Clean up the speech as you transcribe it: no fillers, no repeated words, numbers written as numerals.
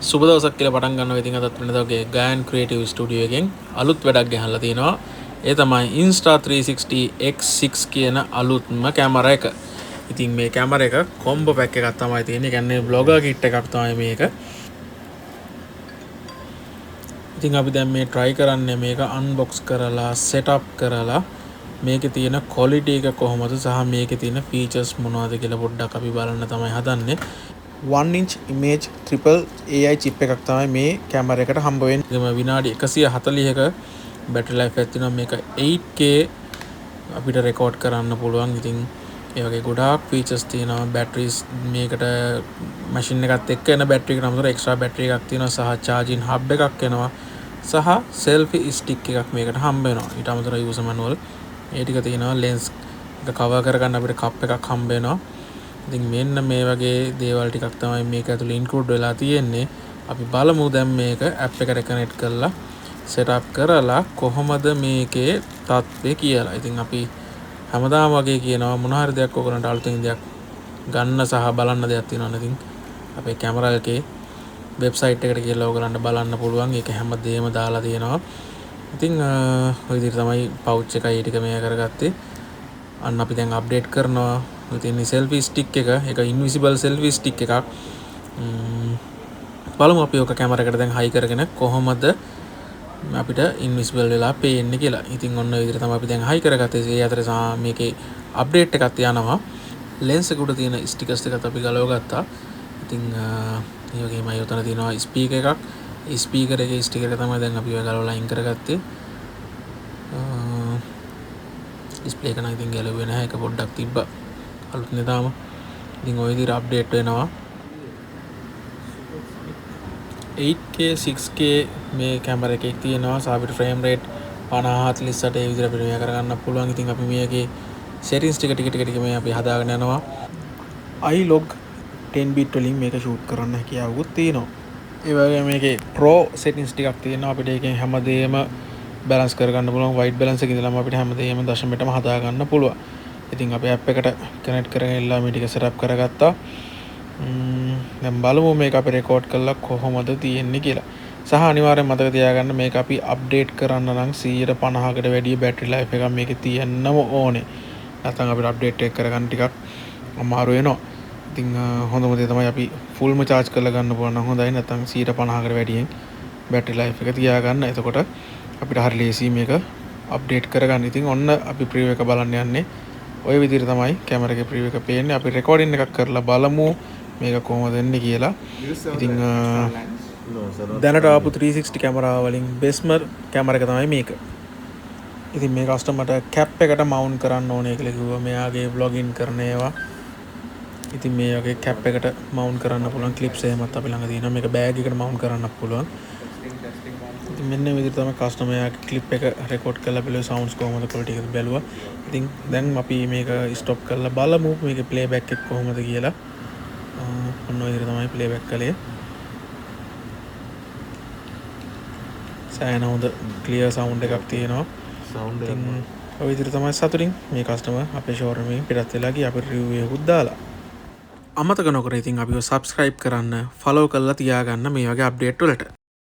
සුබ දවසක් කියලා පටන් ගන්නවා. ඉතින් අදත් වෙනදා වගේ ගයන් ක්‍රියේටිව් ස්ටුඩියෝ එකෙන් අලුත් වැඩක් ගෙනල්ලා තිනවා. ඒ තමයි Insta360 X6 කියන අලුත්ම කැමරා එක. ඉතින් මේ කැමරා එක කොම්බෝ පැක් එකක් තමයි තියෙන්නේ. ඒ කියන්නේ බ්ලොගර් කිට් එකක් තමයි මේක. ඉතින් අපි දැන් මේ try කරන්නේ මේක unbox කරලා setup කරලා මේකේ තියෙන quality එක කොහොමද සහ මේකේ තියෙන features මොනවද කියලා පොඩ්ඩක් අපි බලන්න තමයි හදන්නේ. 1 inch image triple AI chip එකක් තමයි මේ කැමරා එකට හම්බ වෙන්නේ. ඒකම විනාඩි 140ක බැටරි ලයිෆ් එකක් තියෙනවා. මේක 8K අපිට රෙකෝඩ් කරන්න පුළුවන්. ඉතින් ඒ වගේ ගොඩාක් ෆීචර්ස් තියෙනවා. බැටරිස් මේකට මැෂින් එකත් එක්ක එන බැටරි එකට අමතරව එක්ස්ට්‍රා බැටරි එකක් තියෙනවා සහ charging hub එකක් එනවා. සහ selfie stick එකක් මේකට හම්බ වෙනවා. ඊට අමතරව user manual ඒ ටික තියෙනවා. lens එක cover කරගන්න අපිට cup එකක් හම්බ වෙනවා. ඉතින් මෙන්න මේ වගේ දේවල් ටිකක් තමයි මේක ඇතුලේ ඉන්ක්ලූඩ් වෙලා තියෙන්නේ. අපි බලමු දැන් මේක ඇප් එකට කනෙක්ට් කරලා setup කරලා කොහොමද මේකේ තත්ත්වය කියලා. ඉතින් අපි හැමදාම වගේ කියනවා මොන හරි දෙයක් ඔයගලන්ට අලුතෙන් දෙයක් ගන්න සහ බලන්න දෙයක් තියෙනවා. ඉතින් අපේ කැමරා එකේ වෙබ්සයිට් එකට ගිහලා ඔයගලන්ට බලන්න පුළුවන්. ඒක හැමදේම දාලා තියෙනවා. ඉතින් ඔය විදිහට තමයි පවුච් එකයි ටික මේ කරගත්තේ. අන්න අපි දැන් අප්ඩේට් කරනවා. ඉතින් selfie stick එක invisible selfie stick එකක්. බලමු අපි ඔක කැමරා එකට දැන් හයි කරගෙන කොහොමද අපිට invisible වෙලා පේන්නේ කියලා. ඉතින් ඔන්න ඔය විදිහට තමයි අපි දැන් හයි කරගත්තේ. ඒ අතරේ මේකේ අප්ඩේට් එකක් යනවා. lens එක උඩ තියෙන stickers ටිකත් අපි ගලව ගත්තා. ඉතින් ඒ වගේමයි උතන තියෙනවා ස්පීකර් එකක්. ඒ ස්පීකර් එකේ ස්ටිකර් එක තමයි දැන් අපි ඔය ගලවලා අයින් කරගත්තේ. ඩිස්ප්ලේ එක නම් ඉතින් ගැලුවේ නැහැ. ඒක පොඩ්ඩක් තිබ්බා. අලුත් නෙතාම. ඉතින් ඔය විදිහට අප්ඩේට් වෙනවා. 8K 6K මේ කැමරා එකේ තියෙනවා. සාපිට ෆ්‍රේම් රේට් 50 48 ඒ විදිහට අපිට මේ කරගන්න පුළුවන්. ඉතින් අපි මේකේ settings ටික මේ අපි හදාගෙන යනවා. iLog 10 bit වලින් මේක shoot කරන්න හැකියාවකුත් තියෙනවා. ඒ වගේම මේකේ pro settings ටිකක් තියෙනවා. අපිට ඒකෙන් හැමදේම balance කරගන්න පුළුවන්. white balance එක ඉඳලාම අපිට හැමදේම දශමයටම හදා ගන්න පුළුවන්. ඉතින් අපි app එකට connect කරගෙන ඉල්ලා මේ ටික setup කරගත්තා. දැන් බලමු මේක අපි record කරලා කොහොමද තියෙන්නේ කියලා. සහ අනිවාර්යෙන් මතක තියාගන්න මේක අපි update කරන්න නම් 150කට වැඩි battery life එකක් මේකේ තියෙන්නම ඕනේ. නැත්නම් අපිට update එක කරගන්න ටිකක් අමාරු වෙනවා. ඉතින් හොඳම දේ තමයි අපි fullම charge කරලා ගන්න පුළුවන් නම් හොඳයි. නැත්නම් 150කට වැඩියෙන් battery life එක තියාගන්න. එතකොට අපිට හරි ලේසි මේක update කරගන්න. ඉතින් ඔන්න අපි preview එක බලන්න යන්නේ. ඔය විදිහට තමයි කැමරා එකේ preview එක පේන්නේ. අපි recording එකක් කරලා බලමු මේක කොහොමද එන්නේ කියලා. ඉතින් දැනට ආපු 360 කැමරා වලින් බෙස්ම කැමරා එක තමයි මේක. ඉතින් මේ කස්ටමර්ට කැප් එකට මවුන්ට් කරන්න ඕනේ කියලා කිව්වා. මෙයාගේ vlogging කරන ඒවා. ඉතින් මේ වගේ කැප් එකට මවුන්ට් කරන්න පුළුවන් ක්ලිප්ස් එහෙමත් අපි ළඟ තියෙනවා. මේක බෑග් එකට මවුන්ට් කරන්න පුළුවන්. ඉතින් මෙන්න මේ විදිහට තමයි කස්ටමර් යාගේ ක්ලිප් එක රෙකෝඩ් කරලා බලුවා සවුන්ඩ්ස් කොහොමද quality එක බැලුවා. ඉතින් දැන් අපි මේක ස්ටොප් කරලා බලමු මේකේ ප්ලේබැක් එක කොහොමද කියලා. ඔන්න ඔය විදිහට තමයි ප්ලේබැක් කළේ. සෑහෙන හොඳ ක්ලියර් සවුන්ඩ් එකක් තියෙනවා. සවුන්ඩ් එක ඔය විදිහට තමයි සතුටින් මේ කස්ටමර් අපේ ෂෝරූම් එකෙන් පිටත් වෙලා ගියා. අපේ රිවිව් එකකුත් දාලා. අමතක නොකර ඉතින් අපිව subscribe කරන්න, follow කරලා තියාගන්න මේ වගේ අප්ඩේට් වලට.